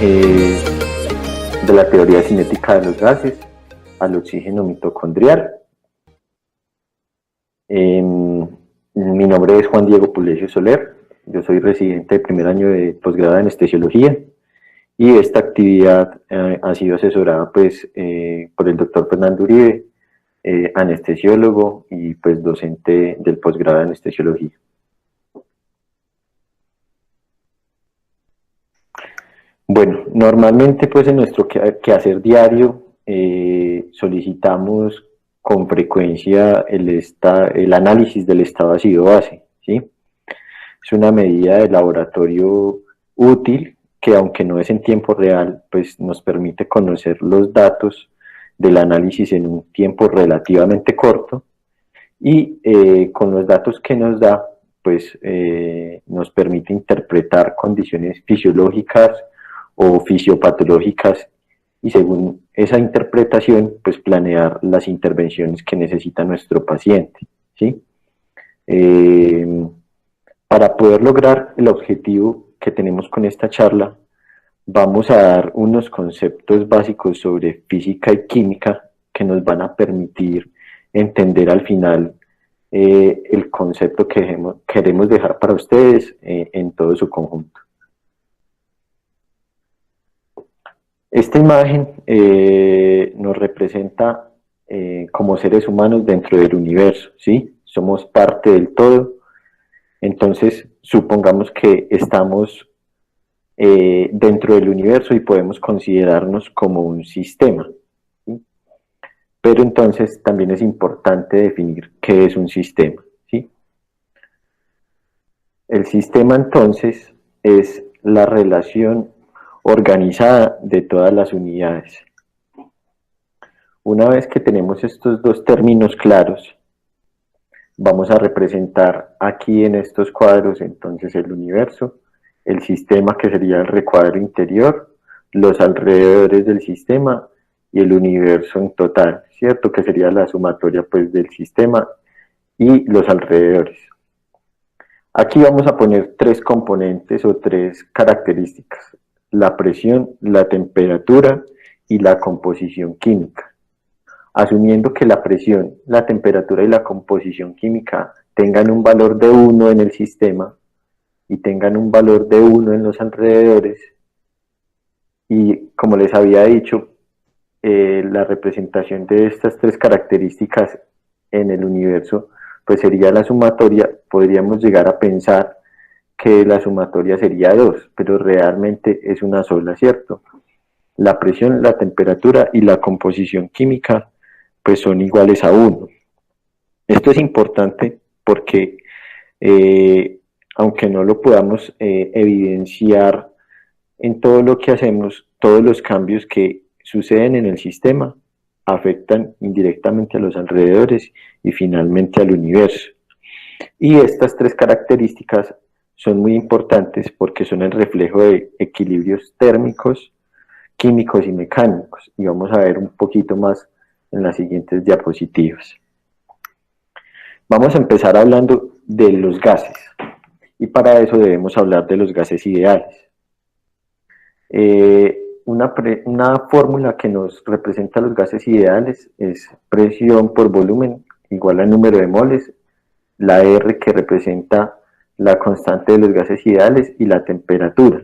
de la teoría cinética de los gases al oxígeno mitocondrial. Mi nombre es Juan Diego Pulecio Soler, yo soy residente de primer año de posgrado de anestesiología y esta actividad ha sido asesorada pues, por el doctor Fernando Uribe, anestesiólogo y pues docente del posgrado de anestesiología. Bueno, normalmente pues en nuestro quehacer diario solicitamos con frecuencia el análisis del estado ácido-base, ¿sí? Es una medida de laboratorio útil que, aunque no es en tiempo real, pues nos permite conocer los datos del análisis en un tiempo relativamente corto y con los datos que nos da, pues nos permite interpretar condiciones fisiológicas o fisiopatológicas y según esa interpretación, pues planear las intervenciones que necesita nuestro paciente, ¿sí? Para poder lograr el objetivo que tenemos con esta charla, vamos a dar unos conceptos básicos sobre física y química que nos van a permitir entender al final el concepto que queremos dejar para ustedes en todo su conjunto. Esta imagen nos representa como seres humanos dentro del universo, ¿sí? Somos parte del todo, entonces supongamos que estamos dentro del universo y podemos considerarnos como un sistema, ¿sí? Pero entonces también es importante definir qué es un sistema, ¿sí? El sistema entonces es la relación organizada de todas las unidades. Una vez que tenemos estos dos términos claros, vamos a representar aquí en estos cuadros entonces el universo, el sistema que sería el recuadro interior, los alrededores del sistema y el universo en total, ¿cierto? Que sería la sumatoria pues del sistema y los alrededores. Aquí vamos a poner tres componentes o tres características: la presión, la temperatura y la composición química. Asumiendo que la presión, la temperatura y la composición química tengan un valor de 1 en el sistema y tengan un valor de 1 en los alrededores, y como les había dicho, la representación de estas tres características en el universo pues sería la sumatoria. Podríamos llegar a pensar que la sumatoria sería 2, pero realmente es una sola, ¿cierto? La presión, la temperatura y la composición química pues son iguales a 1. Esto es importante porque aunque no lo podamos evidenciar en todo lo que hacemos, todos los cambios que suceden en el sistema afectan indirectamente a los alrededores y finalmente al universo. Y estas tres características son muy importantes porque son el reflejo de equilibrios térmicos, químicos y mecánicos, y vamos a ver un poquito más en las siguientes diapositivas. Vamos a empezar hablando de los gases, y para eso debemos hablar de los gases ideales. Una fórmula que nos representa los gases ideales es presión por volumen igual al número de moles, la R que representa la constante de los gases ideales y la temperatura.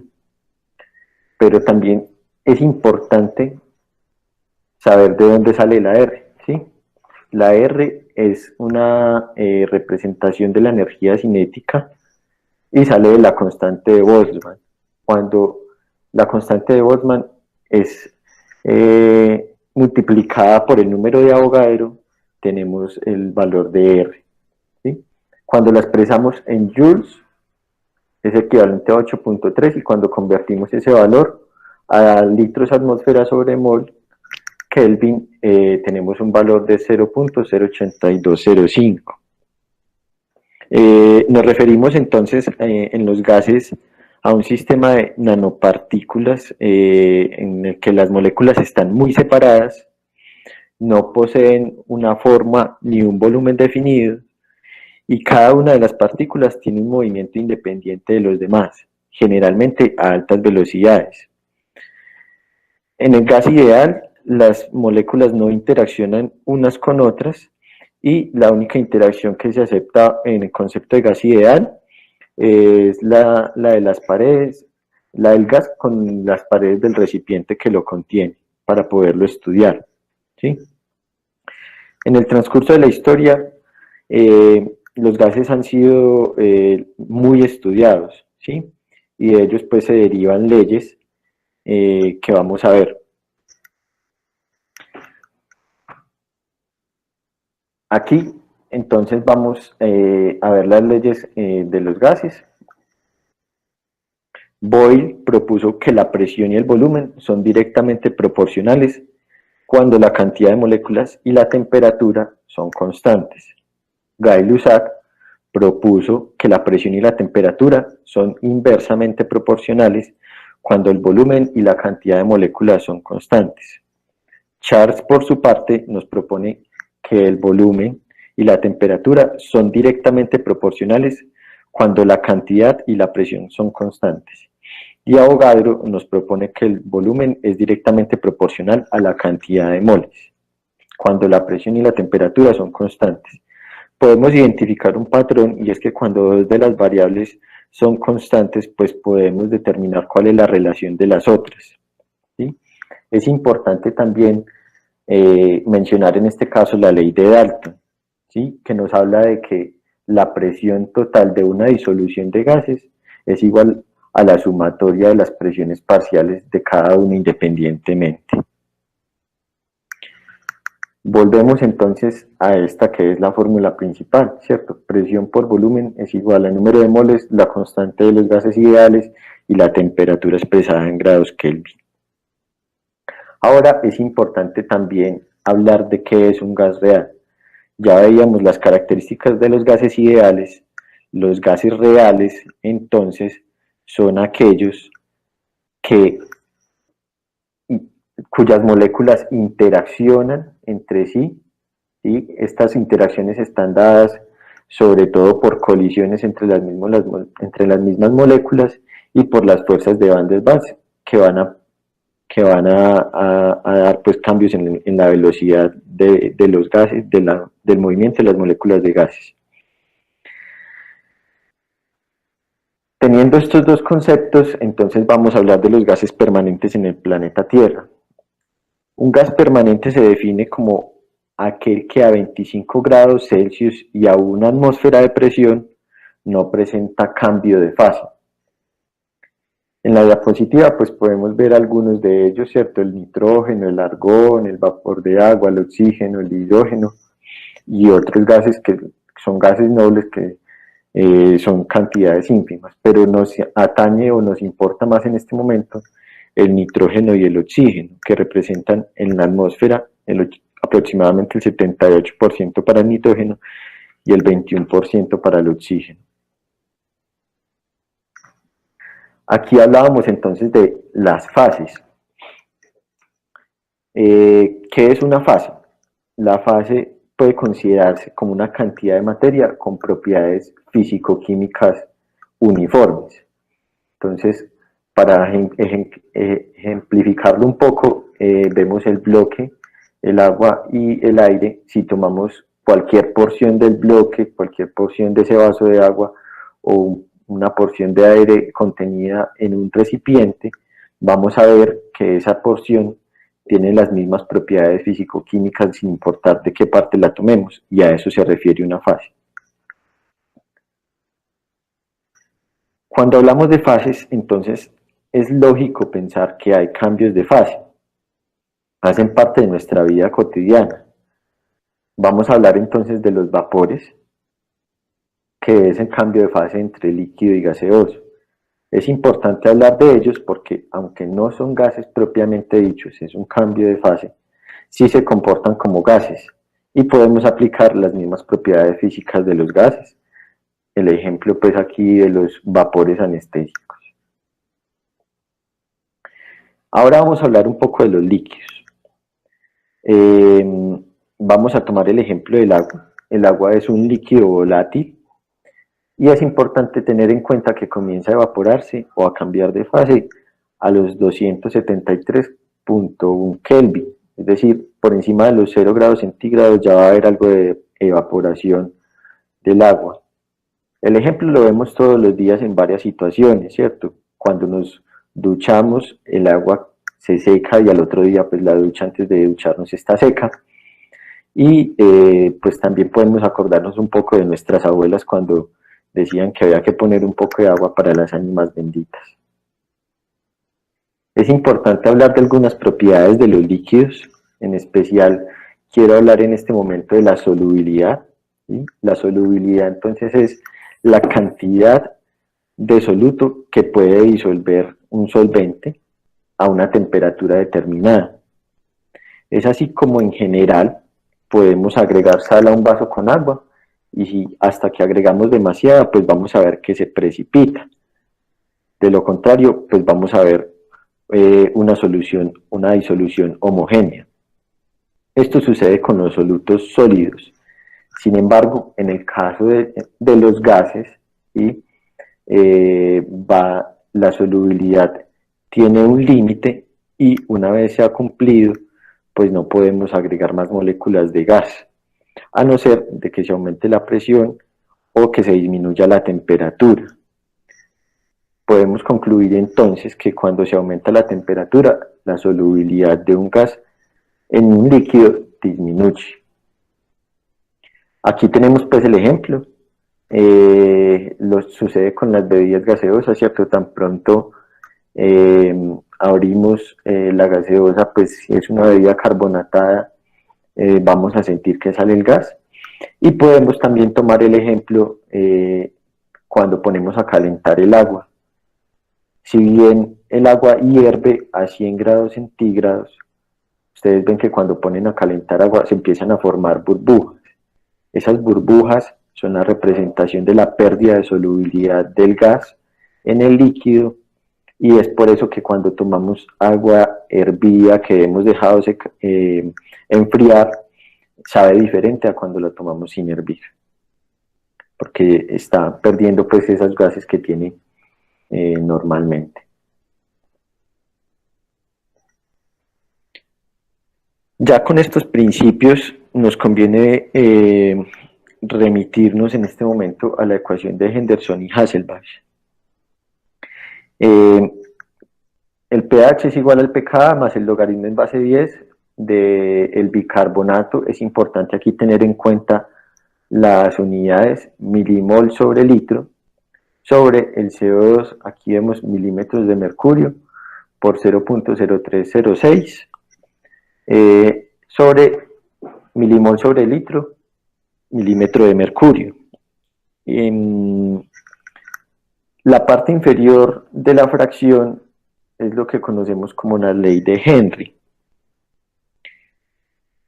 Pero también es importante saber de dónde sale la R, ¿sí? La R es una representación de la energía cinética y sale de la constante de Boltzmann. Cuando la constante de Boltzmann es multiplicada por el número de Avogadro, tenemos el valor de R, ¿sí? Cuando la expresamos en joules, es equivalente a 8.3, y cuando convertimos ese valor a litros atmósfera sobre mol Kelvin, tenemos un valor de 0.08205. Nos referimos entonces en los gases a un sistema de nanopartículas en el que las moléculas están muy separadas, no poseen una forma ni un volumen definido, y cada una de las partículas tiene un movimiento independiente de los demás, generalmente a altas velocidades. En el gas ideal, las moléculas no interaccionan unas con otras y la única interacción que se acepta en el concepto de gas ideal es la de las paredes, la del gas con las paredes del recipiente que lo contiene para poderlo estudiar, ¿sí? En el transcurso de la historia, los gases han sido muy estudiados, ¿sí? Y de ellos pues se derivan leyes que vamos a ver. Aquí entonces vamos a ver las leyes de los gases. Boyle propuso que la presión y el volumen son directamente proporcionales cuando la cantidad de moléculas y la temperatura son constantes. Gay-Lussac propuso que la presión y la temperatura son inversamente proporcionales cuando el volumen y la cantidad de moléculas son constantes. Charles, por su parte, nos propone que el volumen y la temperatura son directamente proporcionales cuando la cantidad y la presión son constantes. Y Avogadro nos propone que el volumen es directamente proporcional a la cantidad de moles, cuando la presión y la temperatura son constantes. Podemos identificar un patrón y es que cuando dos de las variables son constantes, pues podemos determinar cuál es la relación de las otras, ¿sí? Es importante también mencionar en este caso la ley de Dalton, ¿sí? Que nos habla de que la presión total de una disolución de gases es igual a la sumatoria de las presiones parciales de cada uno independientemente. Volvemos entonces a esta que es la fórmula principal, ¿cierto? Presión por volumen es igual al número de moles, la constante de los gases ideales y la temperatura expresada en grados Kelvin. Ahora es importante también hablar de qué es un gas real. Ya veíamos las características de los gases ideales. Los gases reales, entonces, son aquellos cuyas moléculas interaccionan entre sí, ¿sí? Estas interacciones están dadas sobre todo por colisiones entre las mismas moléculas y por las fuerzas de Van der Waals que van a dar pues cambios en la velocidad de los gases, del movimiento de las moléculas de gases. Teniendo estos dos conceptos, entonces vamos a hablar de los gases permanentes en el planeta Tierra. Un gas permanente se define como aquel que a 25 grados Celsius y a una atmósfera de presión no presenta cambio de fase. En la diapositiva pues podemos ver algunos de ellos, ¿cierto? El nitrógeno, el argón, el vapor de agua, el oxígeno, el hidrógeno y otros gases que son gases nobles que son cantidades ínfimas, pero nos atañe o nos importa más en este momento el nitrógeno y el oxígeno, que representan en la atmósfera aproximadamente el 78% para el nitrógeno y el 21% para el oxígeno. Aquí hablábamos entonces de las fases. ¿Qué es una fase? La fase puede considerarse como una cantidad de materia con propiedades físico-químicas uniformes. Entonces, para ejemplificarlo un poco, vemos el bloque, el agua y el aire. Si tomamos cualquier porción del bloque, cualquier porción de ese vaso de agua o una porción de aire contenida en un recipiente, vamos a ver que esa porción tiene las mismas propiedades físico-químicas sin importar de qué parte la tomemos, y a eso se refiere una fase. Cuando hablamos de fases, entonces es lógico pensar que hay cambios de fase. Hacen parte de nuestra vida cotidiana. Vamos a hablar entonces de los vapores, que es el cambio de fase entre líquido y gaseoso. Es importante hablar de ellos porque, aunque no son gases propiamente dichos, es un cambio de fase, sí se comportan como gases y podemos aplicar las mismas propiedades físicas de los gases. El ejemplo pues aquí de los vapores anestésicos. Ahora vamos a hablar un poco de los líquidos. Vamos a tomar el ejemplo del agua. El agua es un líquido volátil y es importante tener en cuenta que comienza a evaporarse o a cambiar de fase a los 273 0.1 Kelvin, es decir, por encima de los 0 grados centígrados ya va a haber algo de evaporación del agua. El ejemplo lo vemos todos los días en varias situaciones, ¿cierto? Cuando nos duchamos, el agua se seca y al otro día pues la ducha antes de ducharnos está seca. Y pues también podemos acordarnos un poco de nuestras abuelas cuando decían que había que poner un poco de agua para las ánimas benditas. Es importante hablar de algunas propiedades de los líquidos, en especial quiero hablar en este momento de la solubilidad. ¿Sí? La solubilidad entonces es la cantidad de soluto que puede disolver un solvente a una temperatura determinada. Es así como en general podemos agregar sal a un vaso con agua y si hasta que agregamos demasiada, pues vamos a ver que se precipita. De lo contrario, pues vamos a ver una disolución homogénea. Esto sucede con los solutos sólidos. Sin embargo, en el caso de los gases, ¿sí? La solubilidad tiene un límite y una vez se ha cumplido, pues no podemos agregar más moléculas de gas, a no ser de que se aumente la presión o que se disminuya la temperatura. Podemos concluir entonces que cuando se aumenta la temperatura, la solubilidad de un gas en un líquido disminuye. Aquí tenemos pues el ejemplo. Lo sucede con las bebidas gaseosas, ¿cierto? Tan pronto abrimos la gaseosa, pues si es una bebida carbonatada, vamos a sentir que sale el gas. Y podemos también tomar el ejemplo cuando ponemos a calentar el agua. Si bien el agua hierve a 100 grados centígrados, ustedes ven que cuando ponen a calentar agua se empiezan a formar burbujas. Esas burbujas son la representación de la pérdida de solubilidad del gas en el líquido y es por eso que cuando tomamos agua hervida que hemos dejado enfriar, sabe diferente a cuando la tomamos sin hervir, porque está perdiendo pues esas gases que tiene normalmente. Ya con estos principios nos conviene remitirnos en este momento a la ecuación de Henderson y Hasselbalch. El pH es igual al pKa más el logaritmo en base 10 del bicarbonato. Es importante aquí tener en cuenta las unidades milimol sobre litro sobre el CO2, aquí vemos milímetros de mercurio por 0.0306 sobre milimol sobre litro, milímetro de mercurio. En la parte inferior de la fracción es lo que conocemos como la ley de Henry.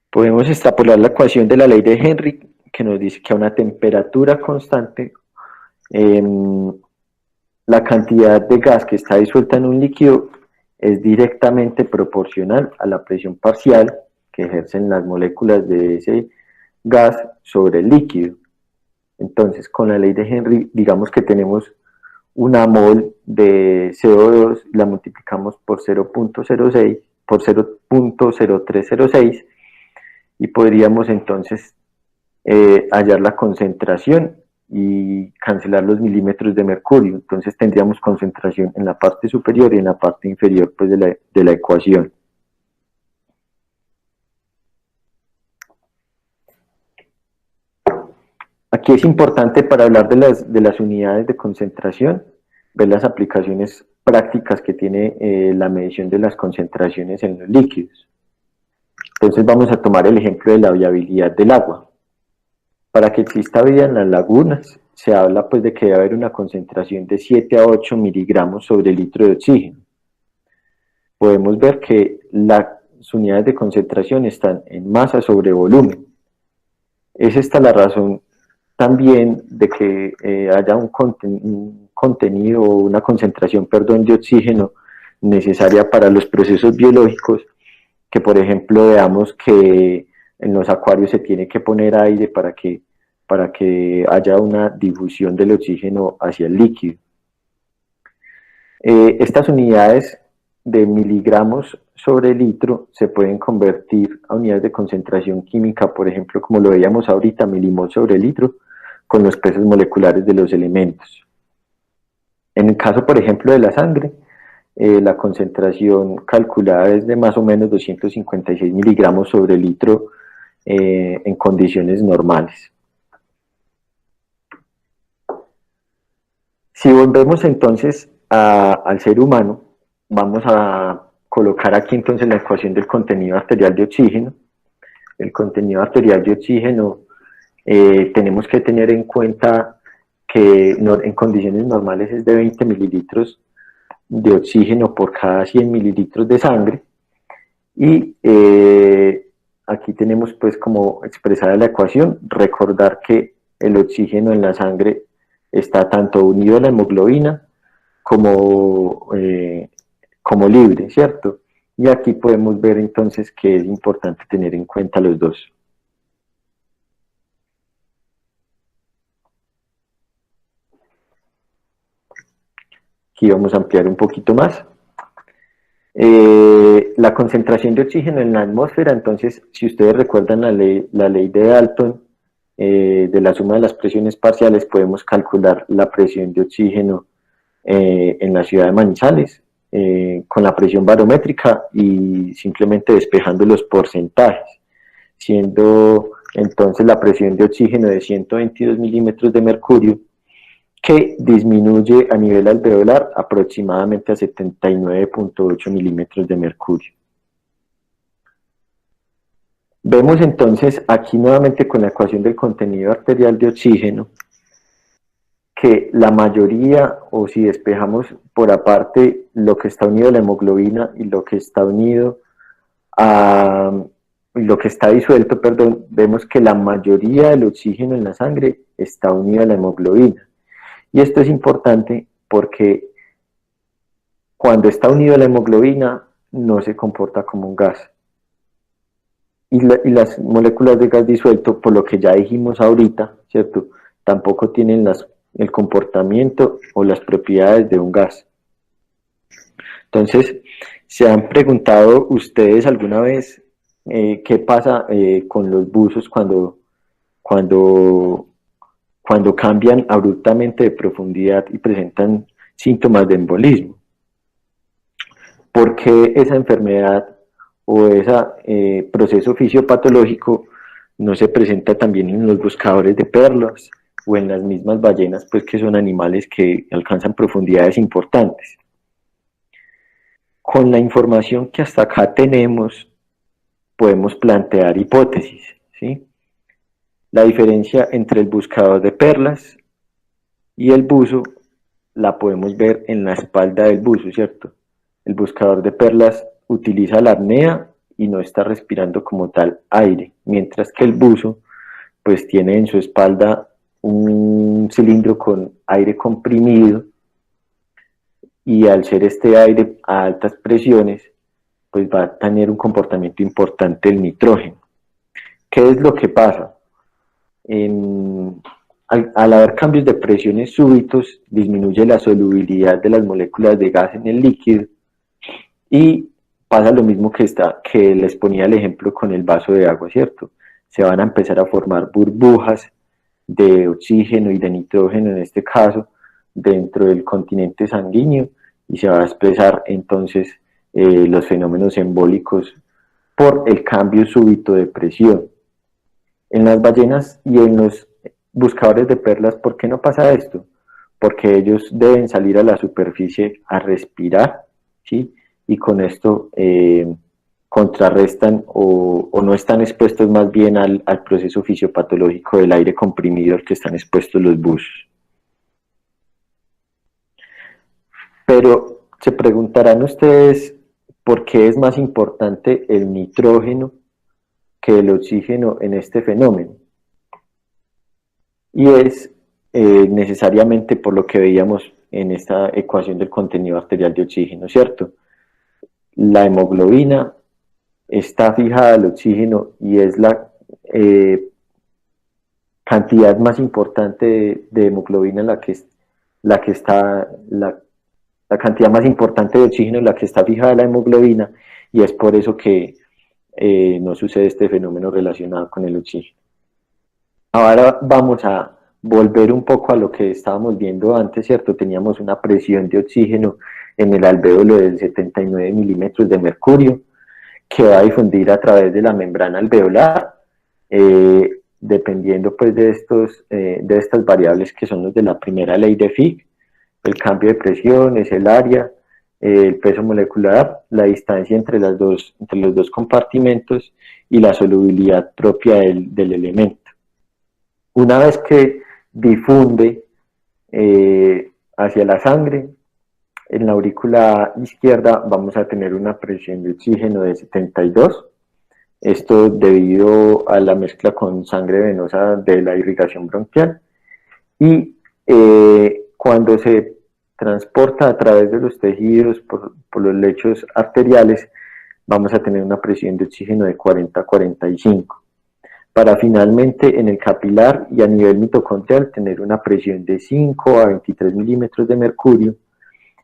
Podemos extrapolar la ecuación de la ley de Henry que nos dice que a una temperatura constante la cantidad de gas que está disuelta en un líquido es directamente proporcional a la presión parcial que ejercen las moléculas de ese gas sobre el líquido. Entonces, con la ley de Henry, digamos que tenemos una mol de CO2, la multiplicamos por 0.06, por 0.0306, y podríamos entonces hallar la concentración y cancelar los milímetros de mercurio. Entonces tendríamos concentración en la parte superior y en la parte inferior pues, de la ecuación. Aquí es importante para hablar de las unidades de concentración, ver las aplicaciones prácticas que tiene la medición de las concentraciones en los líquidos. Entonces vamos a tomar el ejemplo de la viabilidad del agua. Para que exista vida en las lagunas, se habla pues de que debe haber una concentración de 7 a 8 miligramos sobre litro de oxígeno. Podemos ver que las unidades de concentración están en masa sobre volumen. Es esta la razón también de que haya un contenido o una concentración, perdón, de oxígeno necesaria para los procesos biológicos, que por ejemplo veamos que en los acuarios se tiene que poner aire para que haya una difusión del oxígeno hacia el líquido. Estas unidades de miligramos sobre litro se pueden convertir a unidades de concentración química, por ejemplo, como lo veíamos ahorita, milimol sobre litro, con los pesos moleculares de los elementos. En el caso, por ejemplo, de la sangre, la concentración calculada es de más o menos 256 miligramos sobre litro en condiciones normales. Si volvemos entonces al ser humano, vamos a colocar aquí entonces la ecuación del contenido arterial de oxígeno. El contenido arterial de oxígeno tenemos que tener en cuenta que en condiciones normales es de 20 mililitros de oxígeno por cada 100 mililitros de sangre. Y aquí tenemos pues como expresada la ecuación, recordar que el oxígeno en la sangre está tanto unido a la hemoglobina como libre, ¿cierto? Y aquí podemos ver entonces que es importante tener en cuenta los dos. Aquí vamos a ampliar un poquito más. La concentración de oxígeno en la atmósfera, entonces, si ustedes recuerdan la ley de Dalton, de la suma de las presiones parciales, podemos calcular la presión de oxígeno en la ciudad de Manizales, con la presión barométrica y simplemente despejando los porcentajes, siendo entonces la presión de oxígeno de 122 milímetros de mercurio, que disminuye a nivel alveolar aproximadamente a 79.8 milímetros de mercurio. Vemos entonces aquí nuevamente con la ecuación del contenido arterial de oxígeno que la mayoría, o si despejamos por aparte lo que está unido a la hemoglobina y lo que está unido a lo que está disuelto, perdón, vemos que la mayoría del oxígeno en la sangre está unido a la hemoglobina. Y esto es importante porque cuando está unido a la hemoglobina no se comporta como un gas. Y las moléculas de gas disuelto, por lo que ya dijimos ahorita, ¿cierto? Tampoco tienen el comportamiento o las propiedades de un gas. Entonces, ¿se han preguntado ustedes alguna vez qué pasa con los buzos cuando cambian abruptamente de profundidad y presentan síntomas de embolismo? ¿Por qué esa enfermedad o ese proceso fisiopatológico no se presenta también en los buscadores de perlas o en las mismas ballenas, pues que son animales que alcanzan profundidades importantes? Con la información que hasta acá tenemos, podemos plantear hipótesis, ¿sí? La diferencia entre el buscador de perlas y el buzo la podemos ver en la espalda del buzo, ¿cierto? El buscador de perlas utiliza la apnea y no está respirando como tal aire, mientras que el buzo pues tiene en su espalda un cilindro con aire comprimido, y al ser este aire a altas presiones pues va a tener un comportamiento importante el nitrógeno. ¿Qué es lo que pasa? Al haber cambios de presiones súbitos, disminuye la solubilidad de las moléculas de gas en el líquido y pasa lo mismo que les ponía el ejemplo con el vaso de agua, ¿cierto? Se van a empezar a formar burbujas de oxígeno y de nitrógeno, en este caso, dentro del continente sanguíneo, y se va a expresar entonces los fenómenos embólicos por el cambio súbito de presión. En las ballenas y en los buscadores de perlas, ¿por qué no pasa esto? Porque ellos deben salir a la superficie a respirar, ¿sí? Y con esto contrarrestan o no están expuestos más bien al proceso fisiopatológico del aire comprimido al que están expuestos los buzos. Pero se preguntarán ustedes por qué es más importante el nitrógeno que el oxígeno en este fenómeno. Y es necesariamente por lo que veíamos en esta ecuación del contenido arterial de oxígeno, ¿cierto? La hemoglobina está fijada al oxígeno y es la cantidad más importante de hemoglobina la que está la cantidad más importante de oxígeno es la que está fijada en la hemoglobina, y es por eso que no sucede este fenómeno relacionado con el oxígeno. Ahora vamos a volver un poco a lo que estábamos viendo antes, ¿cierto? Teníamos una presión de oxígeno en el alvéolo de 79 milímetros de mercurio, que va a difundir a través de la membrana alveolar, dependiendo pues de estas variables que son los de la primera ley de Fick. El cambio de presión es el área, el peso molecular, la distancia entre los dos compartimentos y la solubilidad propia del elemento. Una vez que difunde hacia la sangre, en la aurícula izquierda vamos a tener una presión de oxígeno de 72, esto debido a la mezcla con sangre venosa de la irrigación bronquial, y cuando se transporta a través de los tejidos por los lechos arteriales, vamos a tener una presión de oxígeno de 40 a 45, para finalmente en el capilar y a nivel mitocondrial tener una presión de 5 a 23 milímetros de mercurio,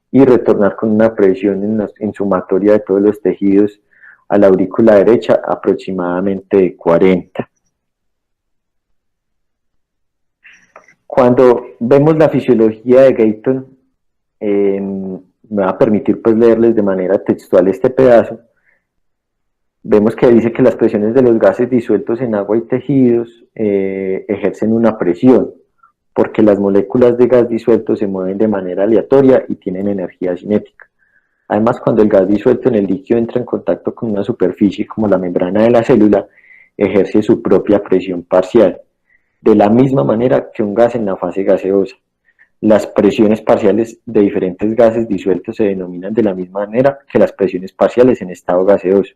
y retornar con una presión en sumatoria de todos los tejidos a la aurícula derecha aproximadamente de 40. Cuando vemos la fisiología de Guyton, me va a permitir pues leerles de manera textual este pedazo. Vemos que dice que las presiones de los gases disueltos en agua y tejidos ejercen una presión, porque las moléculas de gas disuelto se mueven de manera aleatoria y tienen energía cinética. Además, cuando el gas disuelto en el líquido entra en contacto con una superficie como la membrana de la célula, ejerce su propia presión parcial, de la misma manera que un gas en la fase gaseosa. Las presiones parciales de diferentes gases disueltos se denominan de la misma manera que las presiones parciales en estado gaseoso.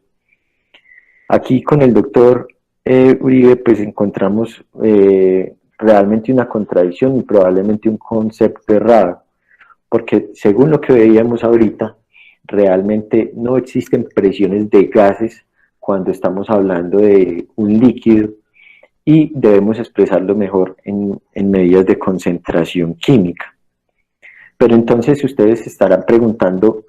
Aquí con el doctor Uribe pues encontramos realmente una contradicción y probablemente un concepto errado, porque según lo que veíamos ahorita, realmente no existen presiones de gases cuando estamos hablando de un líquido, y debemos expresarlo mejor en medidas de concentración química. Pero entonces ustedes se estarán preguntando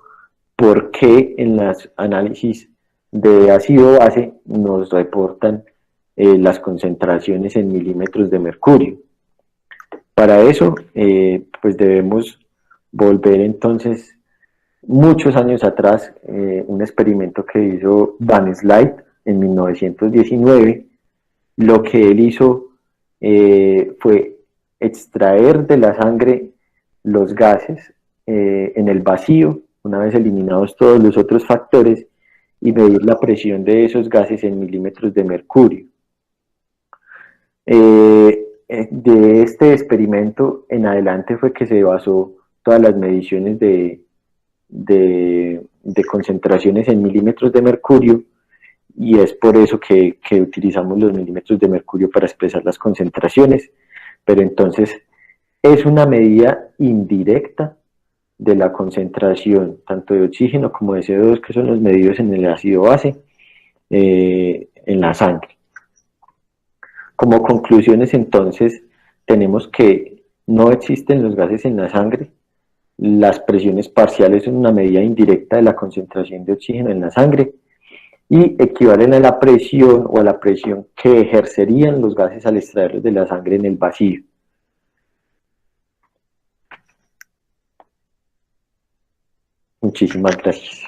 por qué en los análisis de ácido-base nos reportan las concentraciones en milímetros de mercurio. Para eso, pues debemos volver entonces muchos años atrás, un experimento que hizo Van Slyght en 1919. Lo que él hizo fue extraer de la sangre los gases en el vacío, una vez eliminados todos los otros factores, y medir la presión de esos gases en milímetros de mercurio. De este experimento en adelante fue que se basó todas las mediciones de concentraciones en milímetros de mercurio, y es por eso que utilizamos los milímetros de mercurio para expresar las concentraciones. Pero entonces es una medida indirecta de la concentración tanto de oxígeno como de CO2, que son los medidos en el ácido base en la sangre. Como conclusiones entonces tenemos que no existen los gases en la sangre, las presiones parciales son una medida indirecta de la concentración de oxígeno en la sangre y equivalen a la presión o a la presión que ejercerían los gases al extraerlos de la sangre en el vacío. Muchísimas gracias.